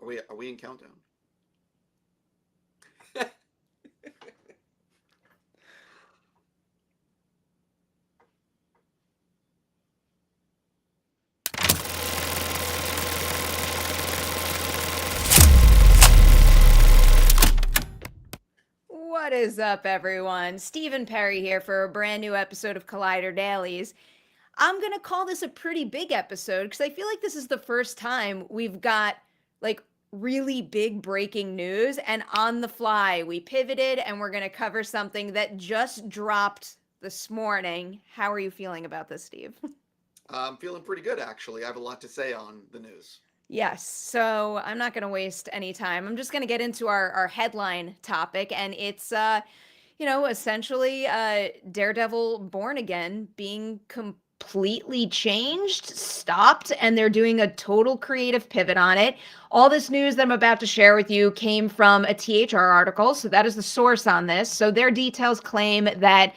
we in countdown? What is up, everyone? Steve and Perri here for a brand new episode of Collider Dailies. I'm going to call this a pretty big episode because I feel like this is the first time we've got like really big breaking news, and on the fly we pivoted and we're going to cover something that just dropped this morning. How are you feeling about this, Steve? I'm feeling pretty good, actually. I have a lot to say on the news. Yes, so I'm not going to waste any time. I'm just going to get into our headline topic, and it's essentially Daredevil Born Again being completely changed, stopped, and they're doing a total creative pivot on it. All this news that I'm about to share with you came from a THR article, so that is the source on this. So their details claim that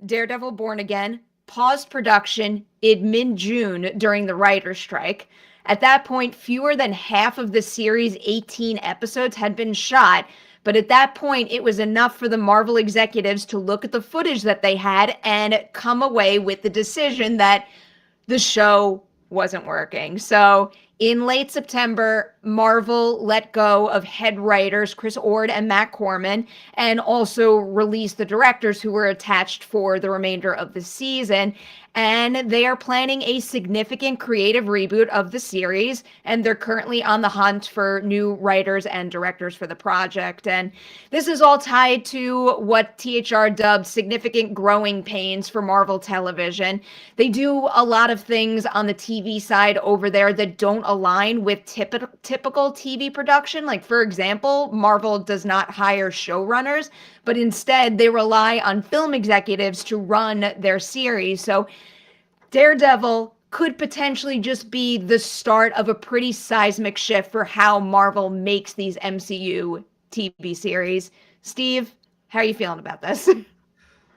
Daredevil Born Again paused production in mid-June during the writer's strike. At that point, fewer than half of the series' 18 episodes had been shot, but at that point, it was enough for the Marvel executives to look at the footage that they had and come away with the decision that the show wasn't working. So in late September, Marvel let go of head writers Chris Ord and Matt Corman, and also released the directors who were attached for the remainder of the season. And they are planning a significant creative reboot of the series, and they're currently on the hunt for new writers and directors for the project. And this is all tied to what THR dubbed significant growing pains for Marvel Television. They do a lot of things on the TV side over there that don't align with typical TV production. Like, for example, Marvel does not hire showrunners, but instead they rely on film executives to run their series. So Daredevil could potentially just be the start of a pretty seismic shift for how Marvel makes these MCU TV series. Steve, how are you feeling about this?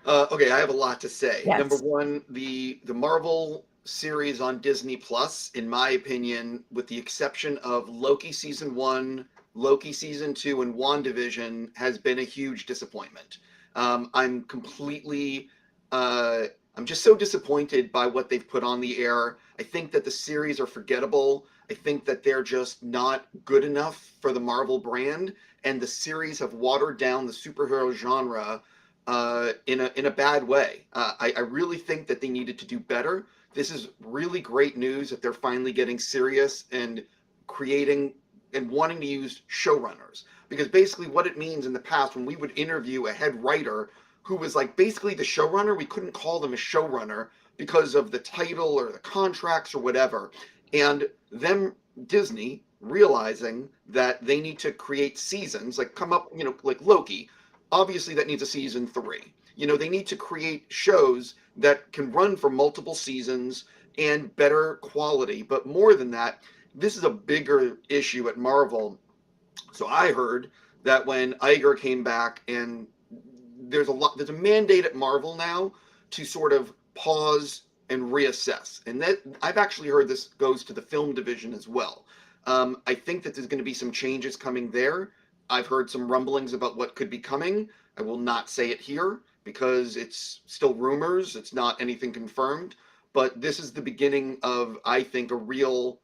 Okay, I have a lot to say. Number Yes. one, the Marvel series on Disney Plus, in my opinion, with the exception of Loki season one, Loki season two, and WandaVision, has been a huge disappointment. I'm completely, I'm just so disappointed by what they've put on the air. I think that the series are forgettable. I think that they're just not good enough for the Marvel brand, and the series have watered down the superhero genre in a bad way. I really think that they needed to do better. This is really great news that they're finally getting serious and creating and wanting to use showrunners. Because basically, what it means in the past, when we would interview a head writer who was like basically the showrunner, we couldn't call them a showrunner because of the title or the contracts or whatever. And them, Disney, realizing that they need to create seasons, like come up, like Loki, obviously that needs a season three. They need to create shows that can run for multiple seasons and better quality. But more than that, this is a bigger issue at Marvel. So I heard that when Iger came back, and there's a mandate at Marvel now to sort of pause and reassess. And that I've actually heard this goes to the film division as well. I think that there's going to be some changes coming there. I've heard some rumblings about what could be coming. I will not say it here because it's still rumors. It's not anything confirmed. But this is the beginning of, I think, a real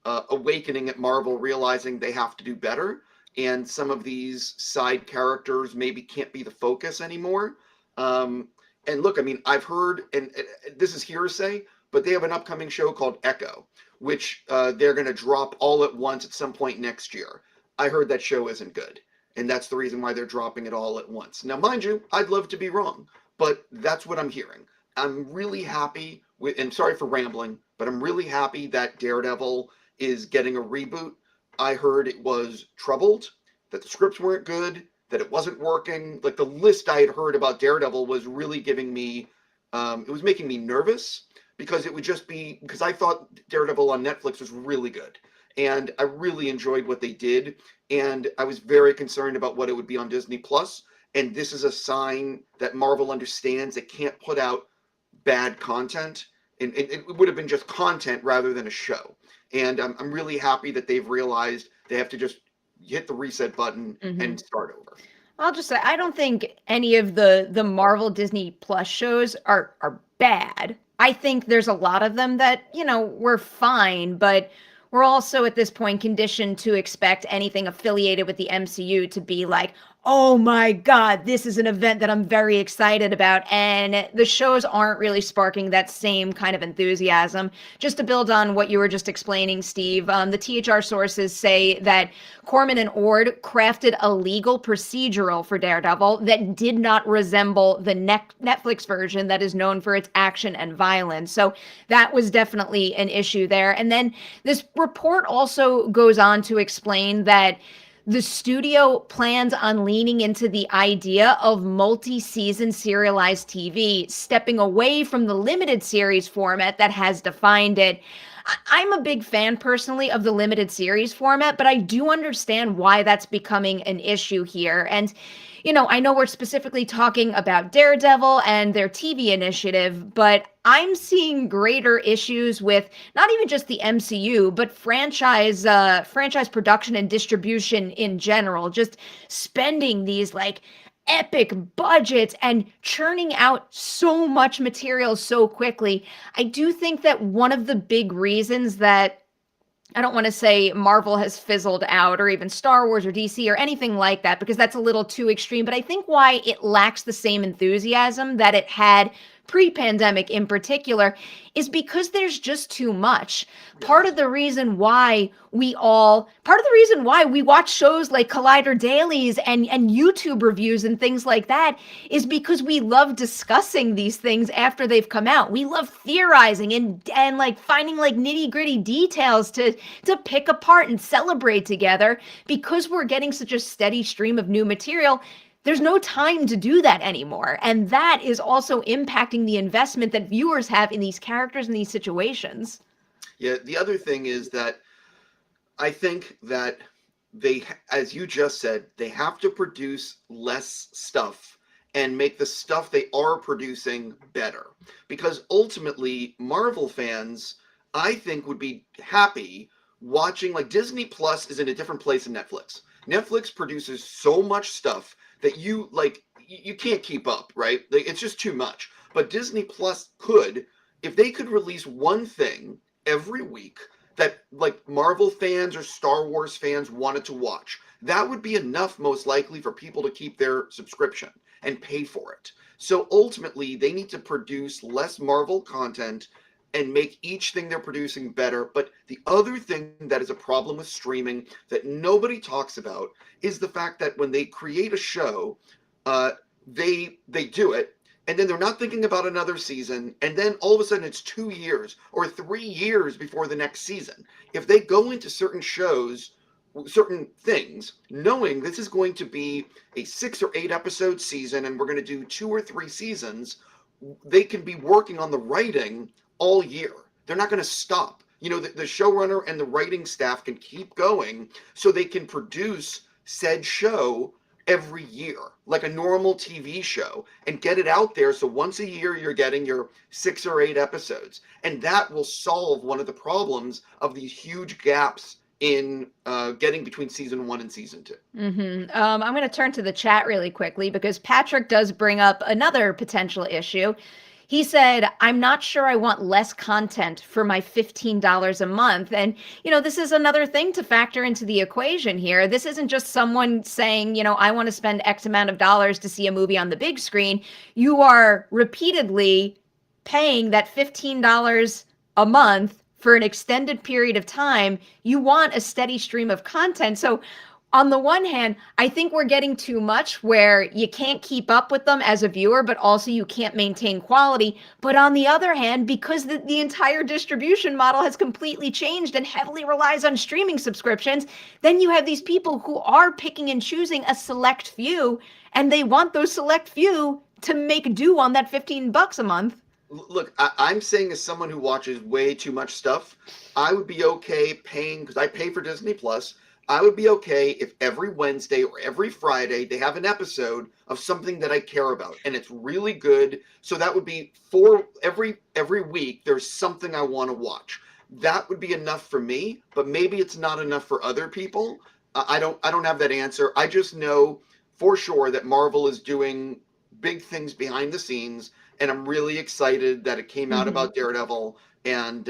awakening at Marvel, realizing they have to do better. And some of these side characters maybe can't be the focus anymore. And look, I mean, I've heard, and this is hearsay, but they have an upcoming show called Echo, which they're going to drop all at once at some point next year. I heard that show isn't good, and that's the reason why they're dropping it all at once. Now, mind you, I'd love to be wrong, but that's what I'm hearing. I'm really happy with, and sorry for rambling, but I'm really happy that Daredevil is getting a reboot. I heard it was troubled, that the scripts weren't good, that it wasn't working. Like, the list I had heard about Daredevil was really giving me, it was making me nervous, because it would just be, because I thought Daredevil on Netflix was really good. And I really enjoyed what they did. And I was very concerned about what it would be on Disney Plus. And this is a sign that Marvel understands it can't put out bad content. And it would have been just content rather than a show. And I'm really happy that they've realized They have to just hit the reset button and start over. I'll just say I don't think any of the Marvel Disney Plus shows are bad. I think there's a lot of them that, were fine, but we're also at this point conditioned to expect anything affiliated with the MCU to be like, oh my God, this is an event that I'm very excited about. And the shows aren't really sparking that same kind of enthusiasm. Just to build on what you were just explaining, Steve, the THR sources say that Corman and Ord crafted a legal procedural for Daredevil that did not resemble the Netflix version that is known for its action and violence. So that was definitely an issue there. And then this report also goes on to explain that the studio plans on leaning into the idea of multi-season serialized TV, stepping away from the limited series format that has defined it. I'm a big fan personally of the limited series format, but I do understand why that's becoming an issue here. And I know we're specifically talking about Daredevil and their TV initiative, but I'm seeing greater issues with not even just the MCU, but franchise production and distribution in general. Just spending these epic budgets and churning out so much material so quickly. I do think that one of the big reasons that I don't want to say Marvel has fizzled out or even Star Wars or DC or anything like that, because that's a little too extreme. But I think why it lacks the same enthusiasm that it had pre-pandemic in particular is because there's just too much. Part of the reason why we watch shows like Collider Dailies and YouTube reviews and things like that is because we love discussing these things after they've come out. We love theorizing and finding nitty-gritty details to pick apart and celebrate together. Because we're getting such a steady stream of new material, there's no time to do that anymore. And that is also impacting the investment that viewers have in these characters and these situations. Yeah, the other thing is that I think that they, as you just said, they have to produce less stuff and make the stuff they are producing better. Because ultimately, Marvel fans, I think, would be happy watching, Disney Plus is in a different place than Netflix. Netflix produces so much stuff that you can't keep up, right? It's just too much. But Disney Plus could, if they could release one thing every week that Marvel fans or Star Wars fans wanted to watch, that would be enough most likely for people to keep their subscription and pay for it. So ultimately, they need to produce less Marvel content and make each thing they're producing better. But the other thing that is a problem with streaming that nobody talks about is the fact that when they create a show, they do it, and then they're not thinking about another season, and then all of a sudden it's 2 years or 3 years before the next season. If they go into certain shows, certain things, knowing this is going to be a 6 or 8 episode season and we're going to do 2 or 3 seasons, they can be working on the writing all year. They're not going to stop. The showrunner and the writing staff can keep going so they can produce said show every year, like a normal TV show, and get it out there. So once a year, you're getting your 6 or 8 episodes. And that will solve one of the problems of these huge gaps in getting between season 1 and season 2. I'm going to turn to the chat really quickly because Patrick does bring up another potential issue. He said, I'm not sure I want less content for my $15 a month. And, this is another thing to factor into the equation here. This isn't just someone saying, I want to spend X amount of dollars to see a movie on the big screen. You are repeatedly paying that $15 a month for an extended period of time. You want a steady stream of content. So on the one hand, I think we're getting too much where you can't keep up with them as a viewer, but also you can't maintain quality. But on the other hand, because the entire distribution model has completely changed and heavily relies on streaming subscriptions, then you have these people who are picking and choosing a select few, and they want those select few to make do on that $15 a month. Look, I'm saying as someone who watches way too much stuff, I would be okay paying, because I pay for Disney Plus, I would be okay if every Wednesday or every Friday they have an episode of something that I care about and it's really good. So that would be for every week there's something I want to watch. that would be enough for me, but maybe it's not enough for other people. I don't have that answer. I just know for sure that Marvel is doing big things behind the scenes, and I'm really excited that it came out Mhm. about Daredevil, and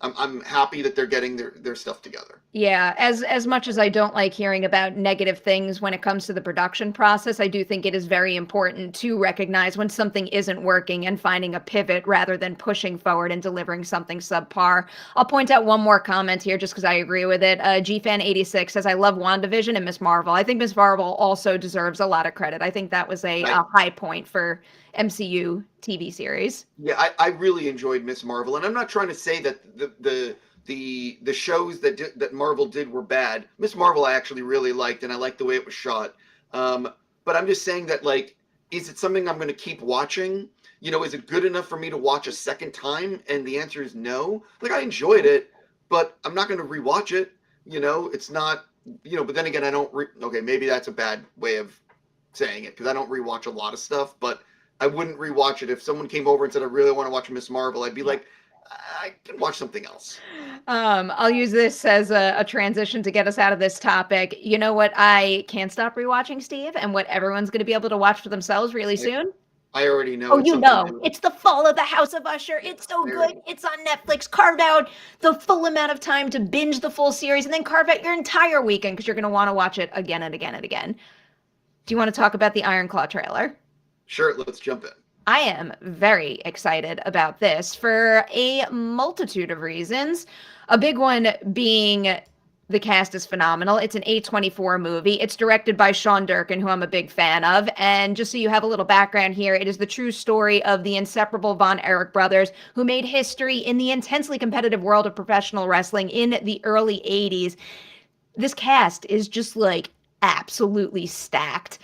I'm happy that they're getting their stuff together. Yeah, as much as I don't like hearing about negative things when it comes to the production process, I do think it is very important to recognize when something isn't working and finding a pivot rather than pushing forward and delivering something subpar. I'll point out one more comment here just because I agree with it. GFan86 says, I love WandaVision and Miss Marvel. I think Miss Marvel also deserves a lot of credit. I think that was a high point for MCU TV series. Yeah, I really enjoyed Miss Marvel, and I'm not trying to say that the shows that Marvel did were bad. Miss Marvel I actually really liked, and I liked the way it was shot. Um, but I'm just saying that, like, is it something I'm going to keep watching? Is it good enough for me to watch a second time? And the answer is no. Like, I enjoyed it, but I'm not going to rewatch it. It's not. But then again, I don't. Okay, maybe that's a bad way of saying it because I don't rewatch a lot of stuff, but I wouldn't rewatch it if someone came over and said I really want to watch Miss Marvel. I'd be like, I can watch something else. I'll use this as a transition to get us out of this topic. You know what I can't stop rewatching, Steve, and what everyone's going to be able to watch for themselves really I, soon? I already know Oh, it's you something know, new. it's The Fall of the House of Usher. Yeah, It's so I good. already. It's on Netflix. Carve out the full amount of time to binge the full series and then carve out your entire weekend because you're going to want to watch it again and again and again. Do you want to talk about the Iron Claw trailer? Sure, let's jump in. I am very excited about this for a multitude of reasons. A big one being the cast is phenomenal. It's an A24 movie. It's directed by Sean Durkin, who I'm a big fan of. And just so you have a little background here, it is the true story of the inseparable Von Erich brothers who made history in the intensely competitive world of professional wrestling in the early 80s. This cast is just like absolutely stacked.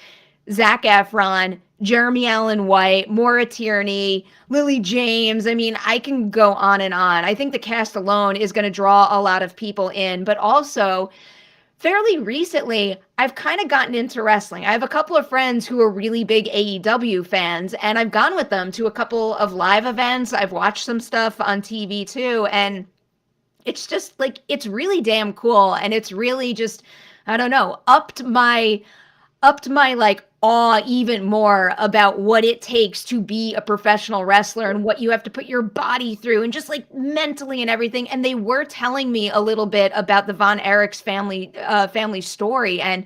Zac Efron, Jeremy Allen White, Maura Tierney, Lily James. I mean, I can go on and on. I think the cast alone is going to draw a lot of people in, but also fairly recently, I've kind of gotten into wrestling. I have a couple of friends who are really big AEW fans, and I've gone with them to a couple of live events. I've watched some stuff on TV too, and it's just like it's really damn cool, and it's really just I don't know, upped my like awe even more about what it takes to be a professional wrestler and what you have to put your body through and just like mentally and everything. And they were telling me a little bit about the Von Erich's family story, and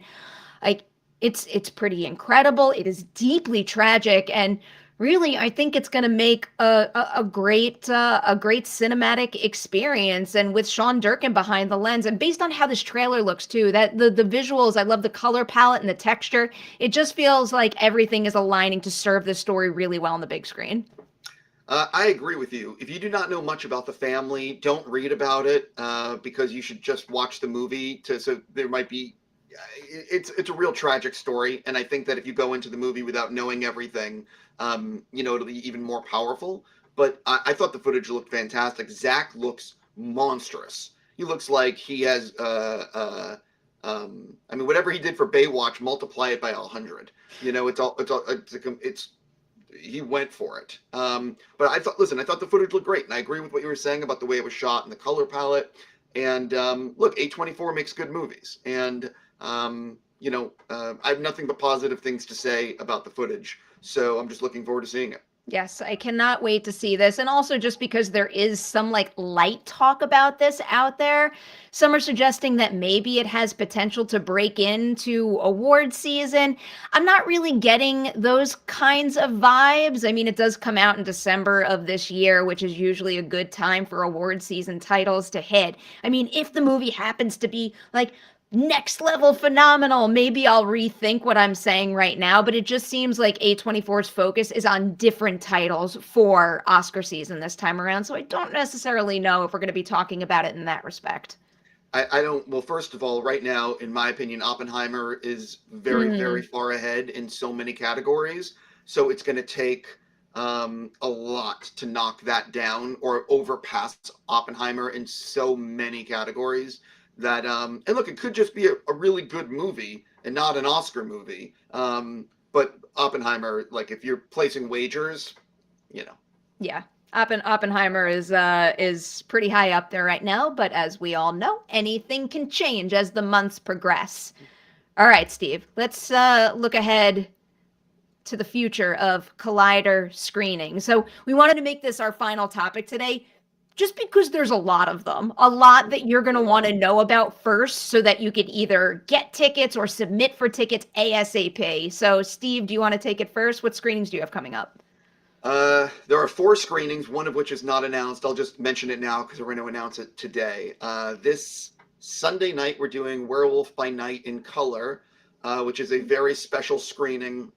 like it's pretty incredible. It is deeply tragic, and really I think it's going to make a great cinematic experience, and with Sean Durkin behind the lens and based on how this trailer looks too, that the visuals, I love the color palette and the texture. It just feels like everything is aligning to serve this story really well on the big screen. I agree with you. If you do not know much about the family, don't read about it because you should just watch the movie. So there might be, it's a real tragic story, and I think that if you go into the movie without knowing everything, it'll be even more powerful. But I thought the footage looked fantastic. Zach looks monstrous. He looks like he has, I mean, whatever he did for Baywatch, multiply it by 100. It's he went for it. But I thought the footage looked great, and I agree with what you were saying about the way it was shot and the color palette. And look, A24 makes good movies, and I have nothing but positive things to say about the footage. So I'm just looking forward to seeing it. Yes, I cannot wait to see this. And also just because there is some like light talk about this out there, some are suggesting that maybe it has potential to break into award season. I'm not really getting those kinds of vibes. I mean, it does come out in December of this year, which is usually a good time for award season titles to hit. I mean, if the movie happens to be like next level phenomenal, maybe I'll rethink what I'm saying right now, but it just seems like A24's focus is on different titles for Oscar season this time around. So I don't necessarily know if we're going to be talking about it in that respect. I don't. Well, first of all, right now, in my opinion, Oppenheimer is very, very Mm, far ahead in so many categories. So it's going to take a lot to knock that down or overpass Oppenheimer in so many categories that and look, it could just be a really good movie and not an Oscar movie. But Oppenheimer, like if you're placing wagers, you know. yeah. Oppenheimer is pretty high up there right now, but as we all know, anything can change as the months progress. All right, Steve, let's look ahead to the future of Collider screening. So we wanted to make this our final topic today, just because there's a lot of them, a lot that you're going to want to know about first so that you could either get tickets or submit for tickets ASAP. So Steve, do you want to take it first? What screenings do you have coming up? There are 4 screenings, one of which is not announced. I'll just mention it now because we're going to announce it today. This Sunday night, we're doing Werewolf by Night in color, which is a very special screening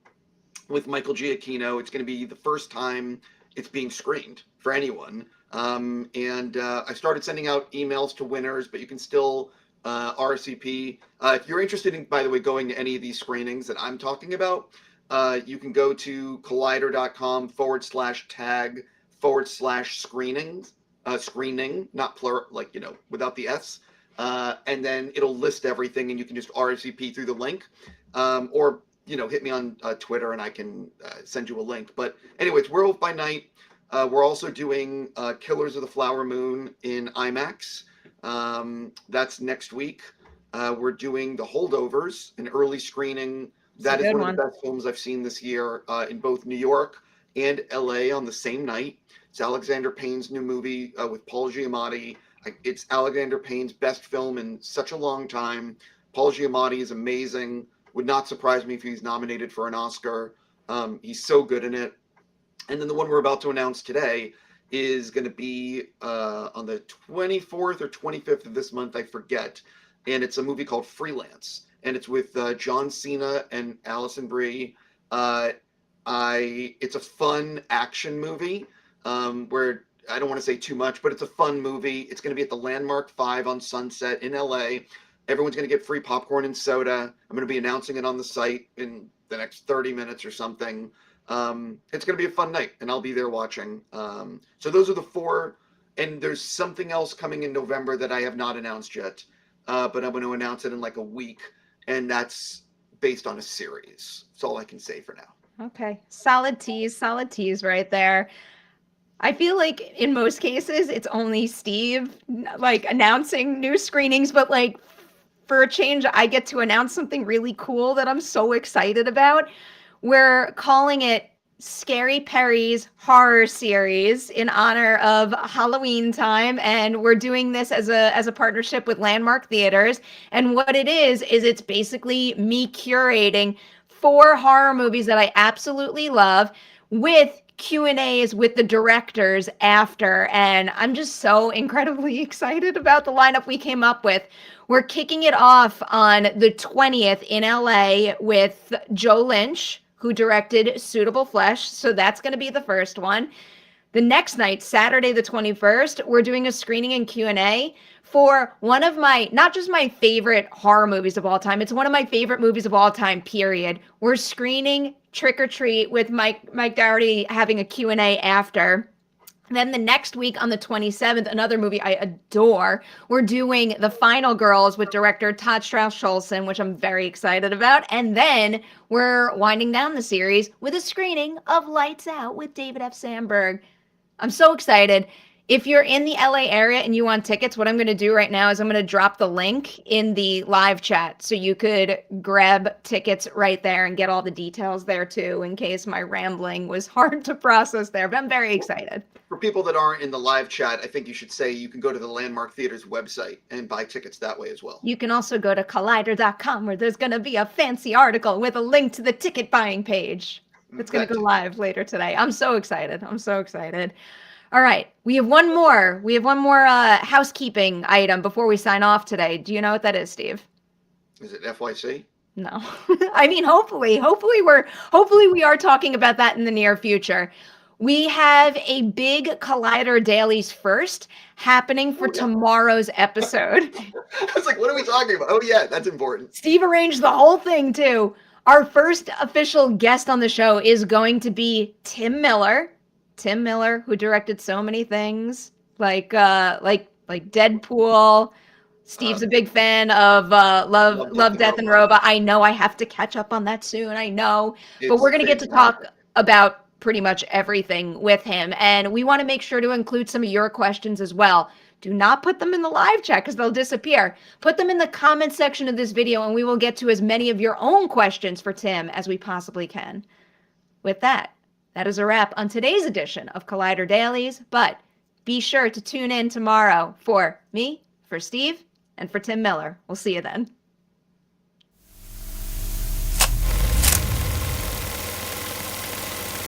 with Michael Giacchino. It's going to be the first time it's being screened for anyone. I started sending out emails to winners, but you can still RSVP. If you're interested in, by the way, going to any of these screenings that I'm talking about, you can go to collider.com/tag/screenings, screening, not plural, like, without the S. And then it'll list everything and you can just RSVP through the link. Or, hit me on Twitter and I can send you a link. But anyways, Werewolf by Night. We're also doing Killers of the Flower Moon in IMAX. That's next week. We're doing The Holdovers, an early screening. That is one of the best films I've seen this year, in both New York and LA on the same night. It's Alexander Payne's new movie with Paul Giamatti. It's Alexander Payne's best film in such a long time. Paul Giamatti is amazing. Would not surprise me if he's nominated for an Oscar. He's so good in it. And then the one we're about to announce today is going to be on the 24th or 25th of this month, I forget. And it's a movie called Freelance. And it's with John Cena and Alison Brie. It's a fun action movie where I don't want to say too much, but it's a fun movie. It's going to be at the Landmark 5 on Sunset in LA. Everyone's going to get free popcorn and soda. I'm going to be announcing it on the site in the next 30 minutes or something. It's going to be a fun night, and I'll be there watching. So those are the 4. And there's something else coming in November that I have not announced yet, but I'm going to announce it in like a week. And that's based on a series. That's all I can say for now. Okay. Solid tease right there. I feel like in most cases, it's only Steve announcing new screenings, but for a change, I get to announce something really cool that I'm so excited about. We're calling it Scary Perri's Horror Series in honor of Halloween time, and we're doing this as a partnership with Landmark Theaters. And what it is it's basically me curating 4 horror movies that I absolutely love with Q&As with the directors after, and I'm just so incredibly excited about the lineup we came up with. We're kicking it off on the 20th in LA with Joe Lynch, who directed Suitable Flesh. So that's going to be the first one. The next night, Saturday the 21st, we're doing a screening and Q&A for one of my, not just my favorite horror movies of all time, it's one of my favorite movies of all time, period. We're screening Trick or Treat with Mike Dougherty having a Q&A after. Then the next week on the 27th, another movie I adore, we're doing The Final Girls with director Todd Strauss-Schulson, which I'm very excited about. And then we're winding down the series with a screening of Lights Out with David F. Sandberg. I'm so excited. If you're in the LA area and you want tickets, what I'm going to do right now is I'm going to drop the link in the live chat so you could grab tickets right there and get all the details there too, in case my rambling was hard to process there, but I'm very excited. For people that aren't in the live chat, I think you should say you can go to the Landmark Theaters website and buy tickets that way as well. You can also go to collider.com where there's going to be a fancy article with a link to the ticket buying page. It's going to go live later today. I'm so excited. All right. We have one more housekeeping item before we sign off today. Do you know what that is, Steve? Is it FYC? No. I mean, hopefully we are talking about that in the near future. We have a big Collider Dailies first happening for tomorrow's episode. I was like, what are we talking about? Oh yeah, that's important. Steve arranged the whole thing too. Our first official guest on the show is going to be Tim Miller. Tim Miller, who directed so many things like Deadpool. Steve's a big fan of Love, Death, and Robot. I know I have to catch up on that soon. I know. But we're going to get to talk about pretty much everything with him. And we want to make sure to include some of your questions as well. Do not put them in the live chat because they'll disappear. Put them in the comment section of this video and we will get to as many of your own questions for Tim as we possibly can. With that, that is a wrap on today's edition of Collider Dailies, but be sure to tune in tomorrow for me, for Steve, and for Tim Miller. We'll see you then.